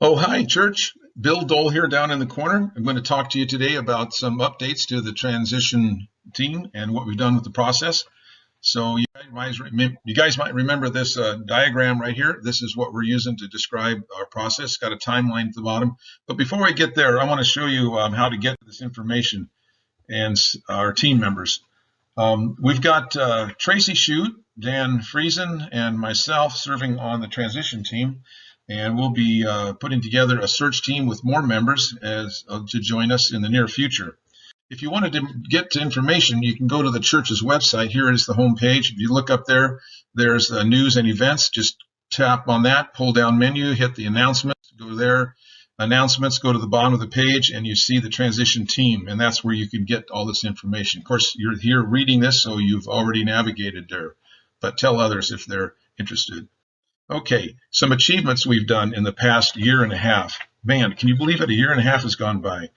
Oh, hi, church. Bill Dole here down in the corner. I'm going to talk to you today about some updates to the transition team and what we've done with the process. So you guys might remember this diagram right here. This is what we're using to describe our process. It's got a timeline at the bottom. But before we get there, I want to show you how to get this information and our team members. We've got Tracy Shute, Dan Friesen, and myself serving on the transition team. And we'll be putting together a search team with more members to join us in the near future. If you wanted to get to information, you can go to the church's website. Here is the home page. If you look up there, there's news and events. Just tap on that, pull down menu, hit the announcements, go there. Announcements, go to the bottom of the page, and you see the transition team, and that's where you can get all this information. Of course, you're here reading this, so you've already navigated there, but tell others if they're interested. Okay, some achievements we've done in the past year and a half. Man, can you believe it? A year and a half has gone by.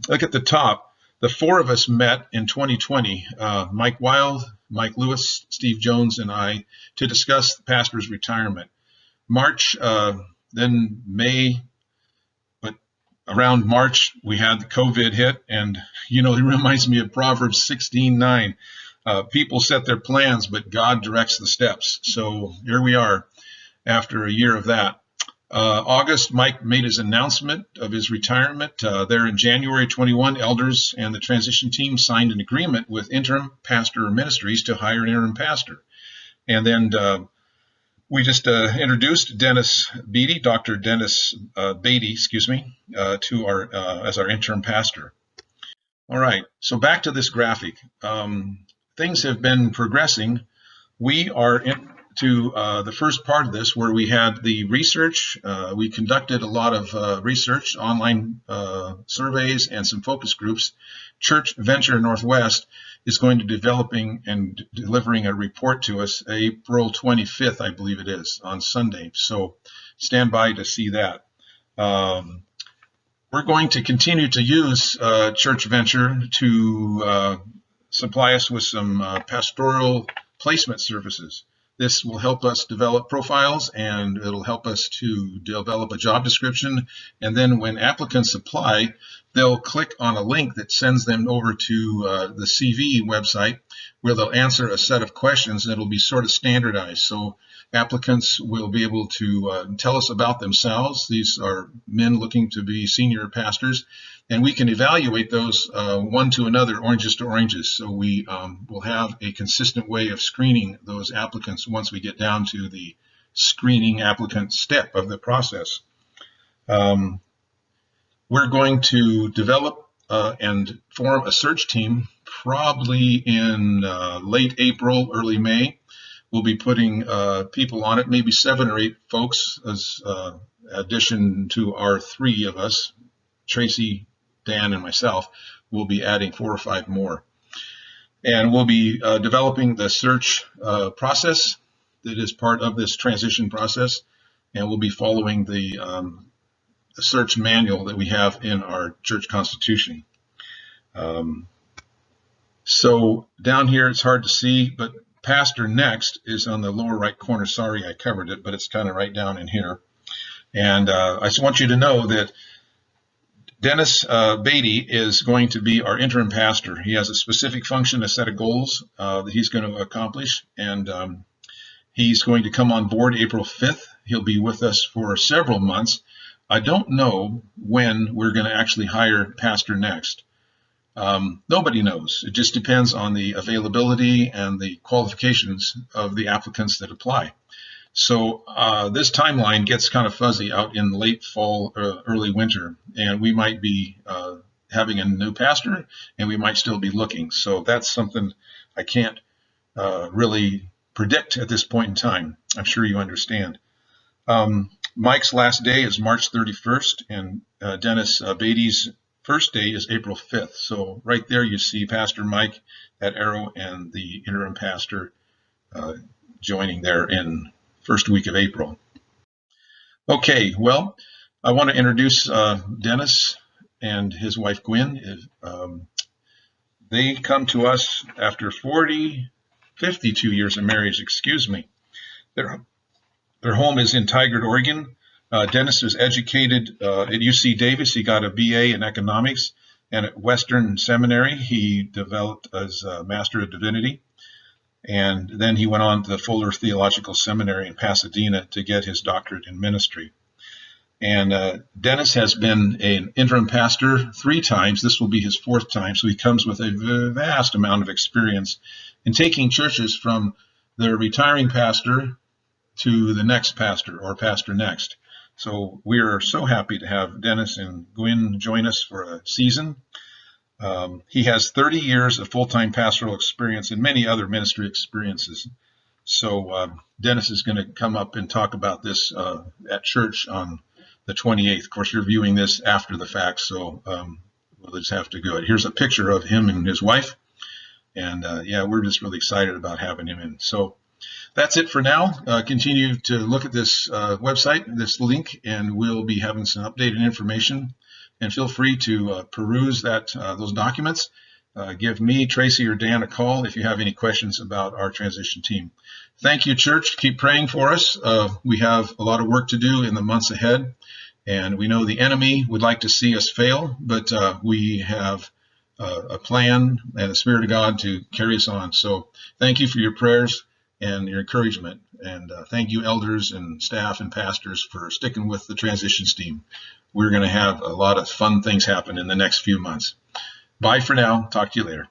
Look at the top. The four of us met in 2020, Mike Wild, Mike Lewis, Steve Jones, and I, to discuss the pastor's retirement. March, then May, but around March, we had the COVID hit, and, it reminds me of Proverbs 16:9. People set their plans, but God directs the steps. So here we are after a year of that. August, Mike made his announcement of his retirement. There in January 21, elders and the transition team signed an agreement with Interim Pastor Ministries to hire an interim pastor. And then we just introduced Dennis Beatty, Dr. Dennis Beatty, to as our interim pastor. All right, so back to this graphic. Things have been progressing. We are into the first part of this where we had the research. We conducted a lot of research, online surveys, and some focus groups. Church Venture Northwest is going to be developing and delivering a report to us April 25th, I believe it is, on Sunday. So stand by to see that. We're going to continue to use Church Venture to supply us with some pastoral placement services. This will help us develop profiles, and it'll help us to develop a job description. And then when applicants apply, they'll click on a link that sends them over to the CV website, where they'll answer a set of questions, and it'll be sort of standardized. So applicants will be able to tell us about themselves. These are men looking to be senior pastors, and we can evaluate those one to another, oranges to oranges. So we will have a consistent way of screening those applicants once we get down to the screening applicant step of the process. We're going to develop and form a search team probably in late April, early May. We'll be putting people on it, maybe 7 or 8 folks as addition to our 3 of us, Tracy, Dan, and myself. We'll be adding 4 or 5 more. And we'll be developing the search process that is part of this transition process. And we'll be following the search manual that we have in our church constitution. So down here, it's hard to see, but Pastor Next is on the lower right corner. Sorry, I covered it, but it's kind of right down in here. And I just want you to know that Dennis Beatty is going to be our interim pastor. He has a specific function, a set of goals that he's going to accomplish, and he's going to come on board April 5th. He'll be with us for several months. I don't know when we're going to actually hire Pastor Next. Nobody knows. It just depends on the availability and the qualifications of the applicants that apply. So this timeline gets kind of fuzzy out in late fall, early winter, and we might be having a new pastor, and we might still be looking. So that's something I can't really predict at this point in time. I'm sure you understand. Mike's last day is March 31st, and Dennis Beatty's first day is April 5th. So right there you see Pastor Mike, that arrow, and the interim pastor joining there in first week of April. Okay, well, I want to introduce Dennis and his wife Gwen. They come to us after 52 years of marriage, excuse me. Their home is in Tigard, Oregon. Dennis was educated at UC Davis. He got a BA in economics, and at Western Seminary, he developed as a Master of Divinity. And then he went on to the Fuller Theological Seminary in Pasadena to get his doctorate in ministry. And Dennis has been an interim pastor 3 times. This will be his 4th time. So he comes with a vast amount of experience in taking churches from the retiring pastor to the next pastor or pastor next. So we are so happy to have Dennis and Gwyn join us for a season. He has 30 years of full-time pastoral experience and many other ministry experiences. So Dennis is going to come up and talk about this at church on the 28th. Of course, you're viewing this after the fact, so we'll just have to go. Here's a picture of him and his wife. And yeah, we're just really excited about having him in. So that's it for now. Continue to look at this website, this link, and we'll be having some updated information. And feel free to peruse those documents. Give me, Tracy, or Dan a call if you have any questions about our transition team. Thank you, church. Keep praying for us. We have a lot of work to do in the months ahead, and we know the enemy would like to see us fail, but we have a plan and the Spirit of God to carry us on. So thank you for your prayers and your encouragement, and thank you, elders and staff and pastors, for sticking with the transitions team. We're going to have a lot of fun things happen in the next few months. Bye for now. Talk to you later.